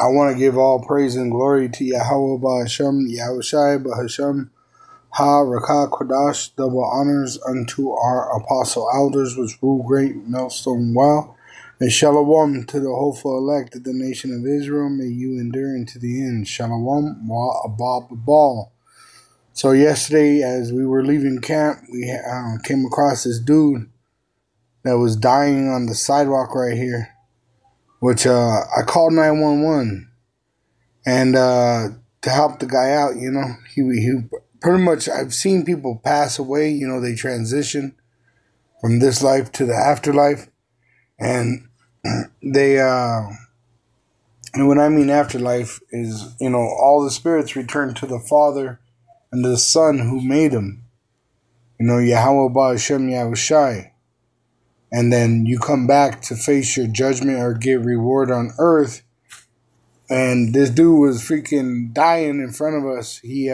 I want to give all praise and glory to Yahweh Ba'Hashem, Yahushai Ba'Hashem, Ha Rakah Kodash, double honors unto our apostle elders, which rule great millstone well. And shalom to the hopeful elect of the nation of Israel. May you endure into the end. Shalom wa abab ball. So yesterday, as we were leaving camp, we came across this dude that was dying on the sidewalk right here, which I called 911 and to help the guy out. You know, he pretty much, I've seen people pass away. You know, they transition from this life to the afterlife, and they and when I mean afterlife is, you know, all the spirits return to the Father and the Son who made them. You know, Yahweh Ba'Hashem Yahushai. And then you come back to face your judgment or get reward on earth. And this dude was freaking dying in front of us. He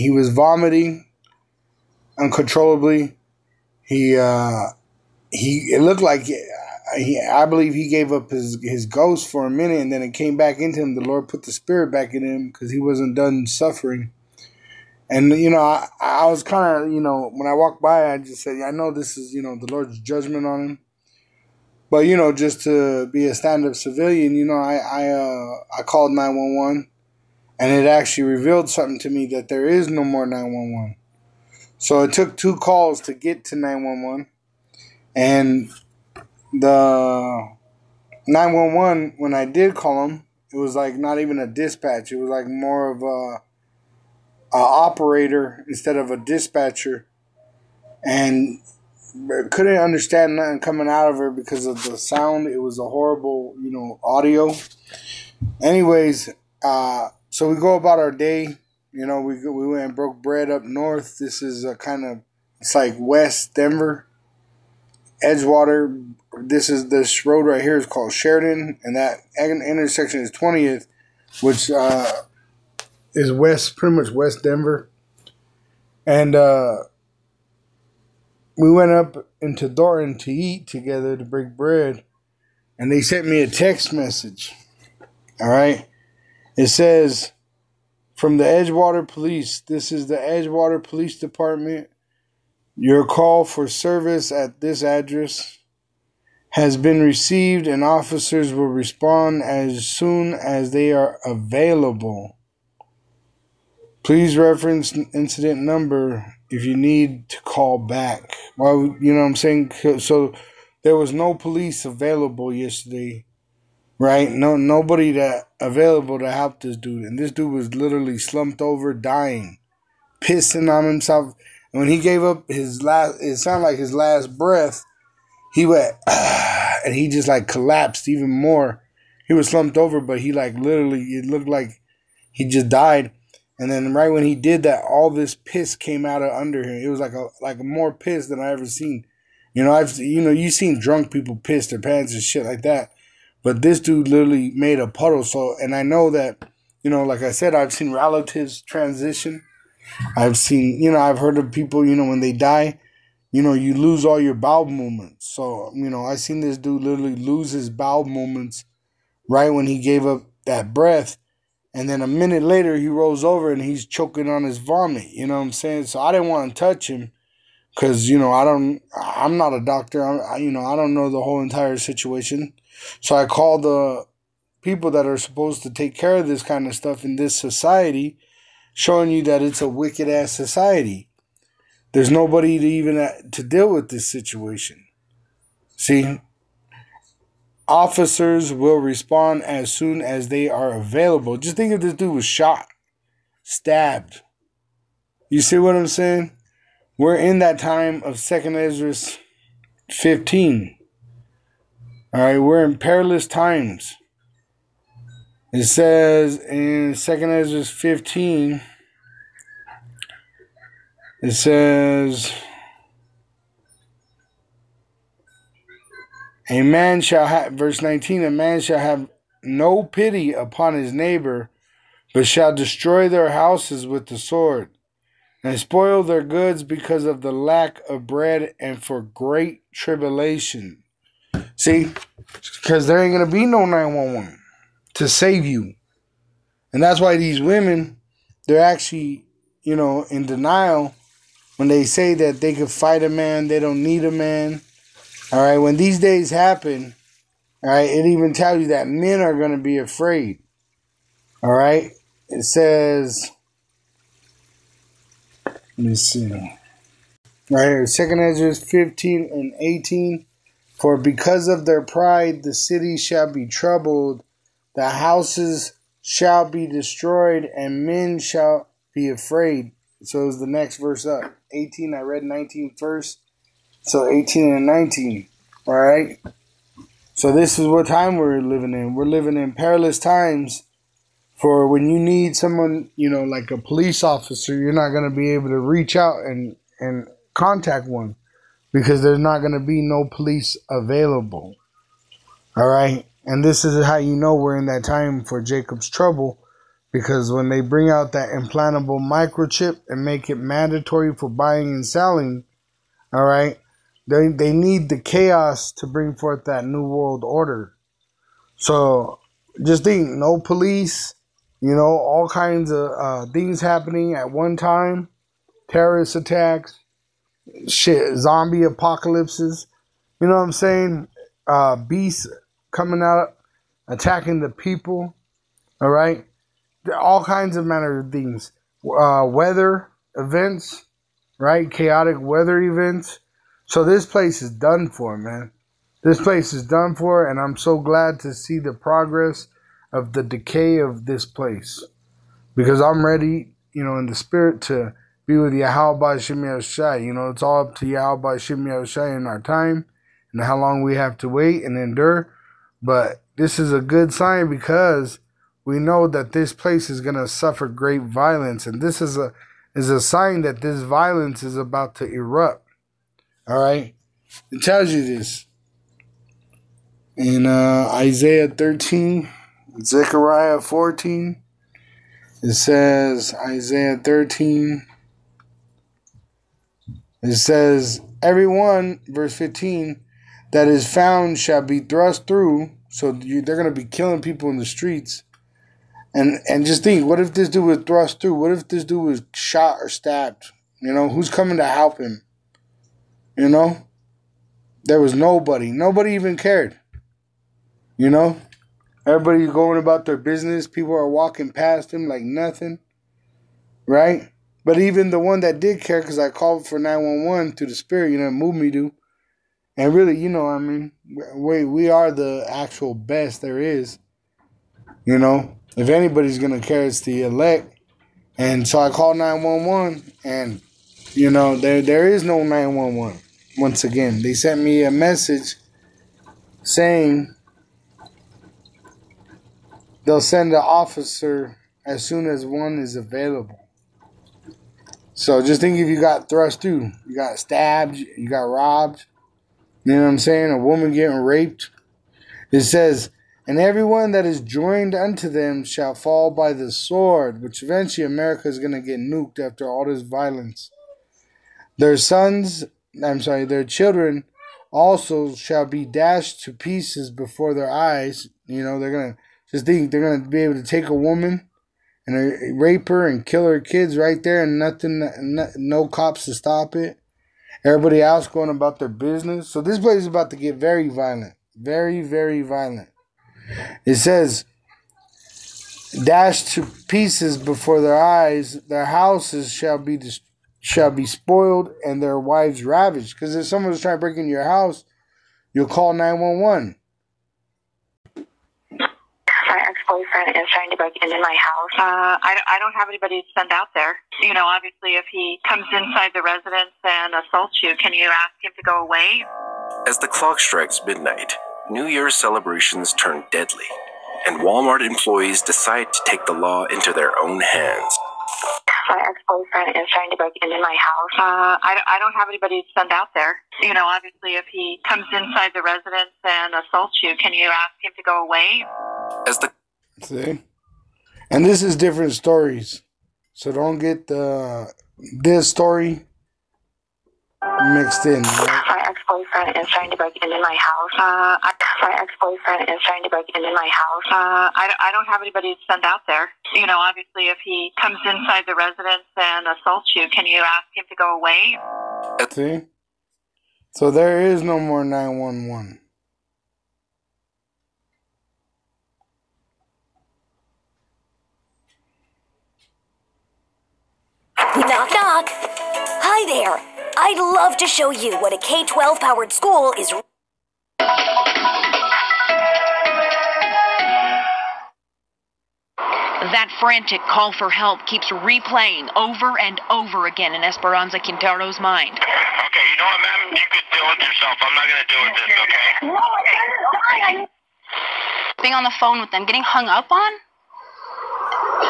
was vomiting uncontrollably. It looked like I believe he gave up his ghost for a minute, and then it came back into him. The Lord put the spirit back in him because he wasn't done suffering. And, you know, I was kind of, you know, when I walked by, I just said, I know this is, you know, the Lord's judgment on him. But, you know, just to be a stand-up civilian, you know, I called 911, and it actually revealed something to me, that there is no more 911. So it took 2 calls to get to 911. And the 911, when I did call them, it was like not even a dispatch. It was like more of a operator instead of a dispatcher, and couldn't understand nothing coming out of her because of the sound. It was a horrible, you know, audio. Anyways, so we go about our day. You know, we went and broke bread up north. This is a kind of, it's like West Denver, Edgewater. This road right here is called Sheridan, and that intersection is 20th, which is pretty much West Denver. And we went up into Thornton to eat together, to break bread, and they sent me a text message. All right, it says, from the Edgewater Police, this is the Edgewater Police Department. Your call for service at this address has been received, and officers will respond as soon as they are available. Please reference incident number if you need to call back. Well, you know what I'm saying? So there was no police available yesterday, right? Nobody that available to help this dude. And this dude was literally slumped over, dying, pissing on himself. And when he gave up his last, it sounded like his last breath, he went, and he just like collapsed even more. He was slumped over, but he like literally, it looked like he just died. And then right when he did that, all this piss came out of under him. It was like a more piss than I ever seen. You know, you've seen drunk people piss their pants and shit like that. But this dude literally made a puddle. So, and I know that, you know, like I said, I've seen relatives transition. I've seen, you know, I've heard of people, you know, when they die, you know, you lose all your bowel movements. So, you know, I seen this dude literally lose his bowel movements right when he gave up that breath. And then a minute later, he rolls over and he's choking on his vomit. You know what I'm saying? So I didn't want to touch him because, you know, I'm not a doctor. You know, I don't know the whole entire situation. So I called the people that are supposed to take care of this kind of stuff in this society, showing you that it's a wicked ass society. There's nobody to even to deal with this situation. See? Officers will respond as soon as they are available. Just think if this dude was shot, stabbed. You see what I'm saying? We're in that time of 2 Ezra 15. All right, we're in perilous times. It says in 2 Ezra 15, it says, a man shall have, verse 19, a man shall have no pity upon his neighbor, but shall destroy their houses with the sword, and spoil their goods because of the lack of bread and for great tribulation. See, because there ain't going to be no 911. to save you. And that's why these women, they're actually, in denial when they say that they could fight a man, they don't need a man. All right, when these days happen, all right, it even tells you that men are going to be afraid. All right, it says, let me see. Right here, 2 Ezra 15 and 18. For because of their pride, the city shall be troubled, the houses shall be destroyed, and men shall be afraid. So is the next verse up. 18, I read 19 first. So 18 and 19. All right. So this is what time we're living in. We're living in perilous times. For when you need someone, like a police officer, you're not going to be able to reach out and contact one because there's not going to be no police available. All right. And this is how you know we're in that time for Jacob's trouble, because when they bring out that implantable microchip and make it mandatory for buying and selling, all right, they need the chaos to bring forth that new world order. So just think, no police, all kinds of things happening at one time, terrorist attacks, zombie apocalypses, you know what I'm saying? Beasts coming out, attacking the people, all right? All kinds of manner of things. Weather events, right? Chaotic weather events. So this place is done for, man. This place is done for, and I'm so glad to see the progress of the decay of this place. Because I'm ready, in the spirit to be with Yahweh Shem Shai. It's all up to Yahweh Shem Shai in our time and how long we have to wait and endure. But this is a good sign because we know that this place is going to suffer great violence. And this is a sign that this violence is about to erupt. All right? It tells you this. In Isaiah 13, Zechariah 14, it says, Isaiah 13, it says, everyone, verse 15, that is found shall be thrust through. So they're going to be killing people in the streets. And just think, what if this dude was thrust through? What if this dude was shot or stabbed? Who's coming to help him? There was nobody. Nobody even cared. Everybody going about their business. People are walking past him like nothing. Right? But even the one that did care, because I called for 911 through the spirit, it moved me to. And really, we are the actual best there is. If anybody's going to care, it's the elect. And so I called 911, and, there is no 911. Once again, they sent me a message saying they'll send an officer as soon as one is available. So just think, if you got thrust through, you got stabbed, you got robbed, you know what I'm saying? A woman getting raped. It says, and everyone that is joined unto them shall fall by the sword, which eventually America is going to get nuked after all this violence. Their children also shall be dashed to pieces before their eyes. They're going to just think they're going to be able to take a woman and rape her and kill her kids right there, and no cops to stop it. Everybody else going about their business. So this place is about to get very violent. Very, very violent. It says, dashed to pieces before their eyes, their houses shall be spoiled, and their wives ravaged. Because if someone's trying to break into your house, you'll call 911. My ex-boyfriend is trying to break into my house. I don't have anybody to send out there. Obviously, if he comes inside the residence and assaults you, can you ask him to go away? As the clock strikes midnight, New Year's celebrations turn deadly, and Walmart employees decide to take the law into their own hands. My ex-boyfriend is trying to break into my house. I don't have anybody to send out there. Obviously, if he comes inside the residence and assaults you, can you ask him to go away? See? And this is different stories. So don't get this story mixed in. Right? My ex-boyfriend is trying to break into my house. My ex-boyfriend is trying to break into my house. I don't have anybody to send out there. Obviously, if he comes inside the residence and assaults you, can you ask him to go away? See? So there is no more 911. Knock, knock. Hi there. I'd love to show you what a K-12 powered school is. That frantic call for help keeps replaying over and over again in Esperanza Quintero's mind. Okay, you know what, ma'am? You could deal with yourself. I'm not going to deal with this, okay? No, okay. Being on the phone with them, getting hung up on,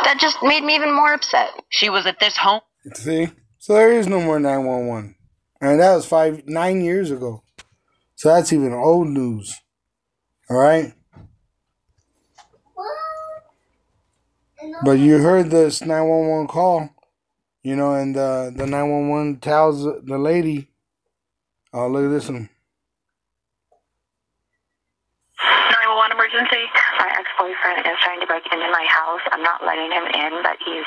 that just made me even more upset. She was at this home. See? So there is no more 911. And that was 9 years ago. So that's even old news. All right? But you heard this 911 call, and the 911 tells the lady, oh, look at this one. 911 emergency. My ex-boyfriend is trying to break into my house. I'm not letting him in, but he's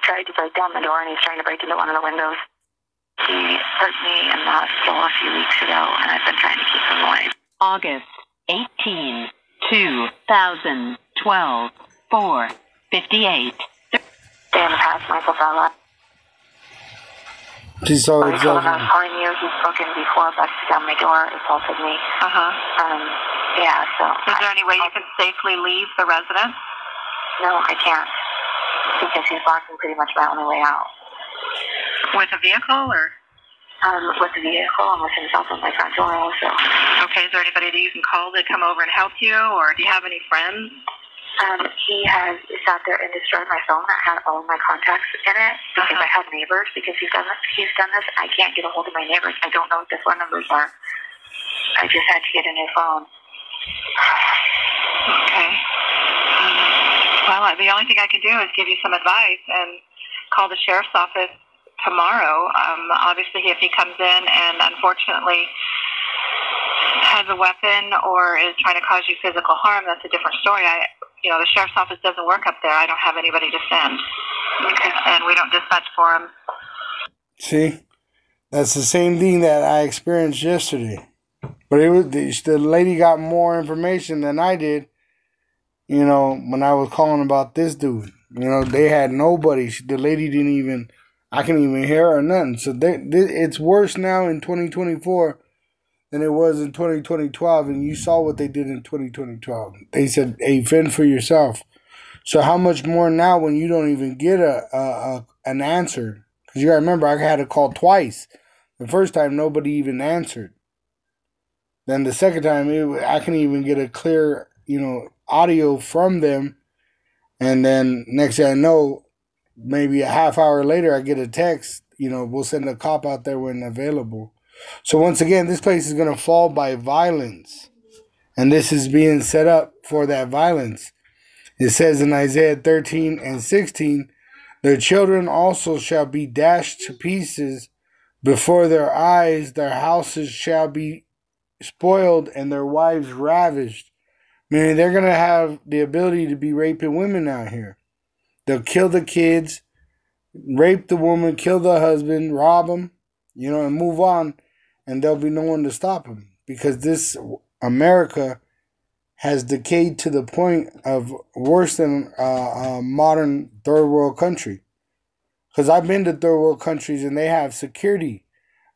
tried to break down the door and he's trying to break into one of the windows. He hurt me in the hospital a few weeks ago, and I've been trying to keep him away. August 18, 2012, 4:58. Dan passed Michael Bella. She saw I told him I was calling you. He's spoken before, busted down my door, assaulted me. Yeah, so. Is there any way you can safely leave the residence? No, I can't. Because he's blocking pretty much my only way out. With a vehicle, or? With the vehicle and with himself on my front door also. Okay, is there anybody that you can call to come over and help you, or do you have any friends? He has sat there and destroyed my phone that had all of my contacts in it because I had neighbors. Because he's done this. I can't get a hold of my neighbors. I don't know what their phone numbers are. I just had to get a new phone. Okay. Well, the only thing I can do is give you some advice and call the sheriff's office tomorrow. Obviously, if he comes in and unfortunately has a weapon or is trying to cause you physical harm, that's a different story. The sheriff's office doesn't work up there. I don't have anybody to send. Okay. And we don't dispatch for him. See? That's the same thing that I experienced yesterday. But the lady got more information than I did, when I was calling about this dude. They had nobody. The lady didn't even, I couldn't even hear her or nothing. So it's worse now in 2024 than it was in 2012, and you saw what they did in 2012. They said, hey, fend for yourself. So how much more now when you don't even get an answer? Because you got to remember, I had to call twice. The first time, nobody even answered. Then the second time, I couldn't even get a clear, audio from them. And then next thing I know, maybe a half hour later, I get a text, we'll send a cop out there when available. So once again, this place is going to fall by violence. And this is being set up for that violence. It says in Isaiah 13 and 16, their children also shall be dashed to pieces before their eyes. Their houses shall be spoiled and their wives ravished. Meaning they're going to have the ability to be raping women out here. They'll kill the kids, rape the woman, kill the husband, rob them, and move on. And there'll be no one to stop them. Because this America has decayed to the point of worse than a modern third world country. Because I've been to third world countries and they have security.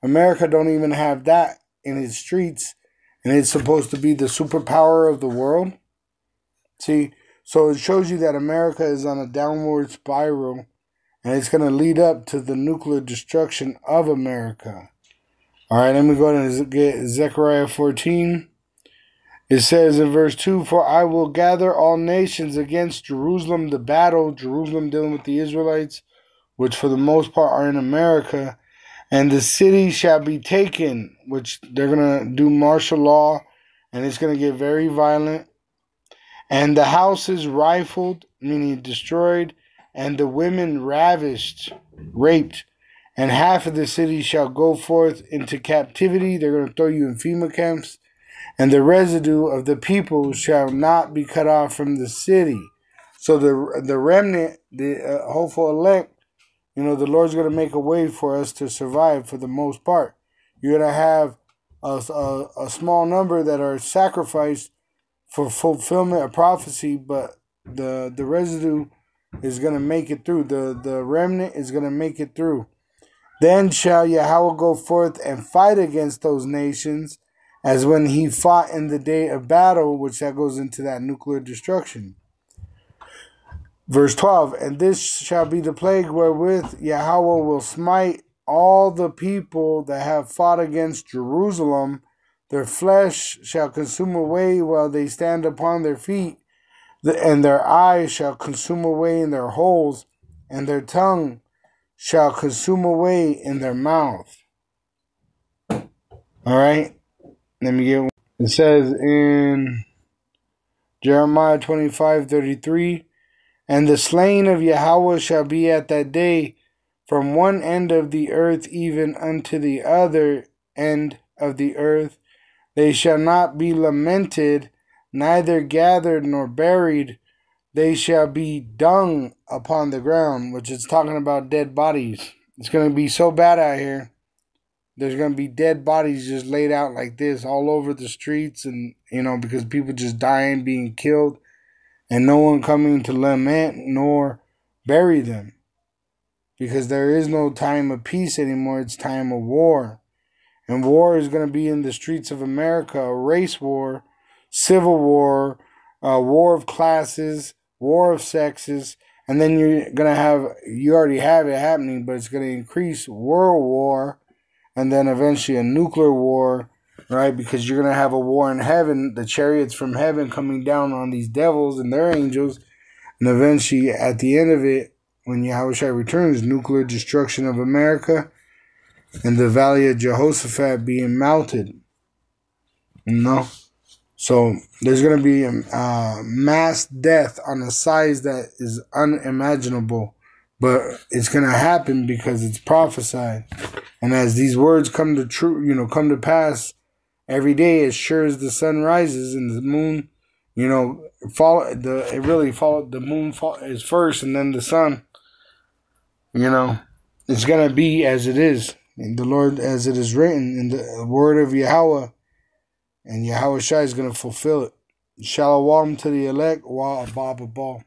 America don't even have that in its streets. And it's supposed to be the superpower of the world. See, so it shows you that America is on a downward spiral. And it's going to lead up to the nuclear destruction of America. All right, let me go to get Zechariah 14. It says in verse 2, for I will gather all nations against Jerusalem, the battle, Jerusalem dealing with the Israelites, which for the most part are in America, and the city shall be taken, which they're going to do martial law, and it's going to get very violent, and the houses rifled, meaning destroyed, and the women ravished, raped, and half of the city shall go forth into captivity. They're going to throw you in FEMA camps. and the residue of the people shall not be cut off from the city. So the remnant, the hopeful elect, the Lord's going to make a way for us to survive for the most part. You're going to have a small number that are sacrificed for fulfillment of prophecy, but the residue is going to make it through. The remnant is going to make it through. Then shall Yahweh go forth and fight against those nations, as when he fought in the day of battle, which that goes into that nuclear destruction. Verse 12, and this shall be the plague wherewith Yahweh will smite all the people that have fought against Jerusalem. Their flesh shall consume away while they stand upon their feet, and their eyes shall consume away in their holes, and their tongue shall consume away in their mouth. All right, let me get one. It says in Jeremiah 25:33, and the slain of Yahweh shall be at that day from one end of the earth even unto the other end of the earth. They shall not be lamented, neither gathered nor buried. They shall be dung upon the ground, which is talking about dead bodies. It's going to be so bad out here. There's going to be dead bodies just laid out like this all over the streets, and because people just dying, being killed, and no one coming to lament nor bury them. Because there is no time of peace anymore. It's time of war. And war is going to be in the streets of America. A race war, civil war, war of classes, war of sexes. And then you're going to have, you already have it happening, but it's going to increase world war. And then eventually a nuclear war, right? Because you're going to have a war in heaven, the chariots from heaven coming down on these devils and their angels. And eventually, at the end of it, when Yahushua returns, nuclear destruction of America and the valley of Jehoshaphat being melted. So there's going to be a mass death on a size that is unimaginable. But it's going to happen because it's prophesied. And as these words come to come to pass every day, as sure as the sun rises and the moon, the moon is first and then the sun. It's going to be as it is. And the Lord, as it is written in the word of Yahweh, and Yahweh Shai is going to fulfill it. Shalom to the elect, wa abab abal.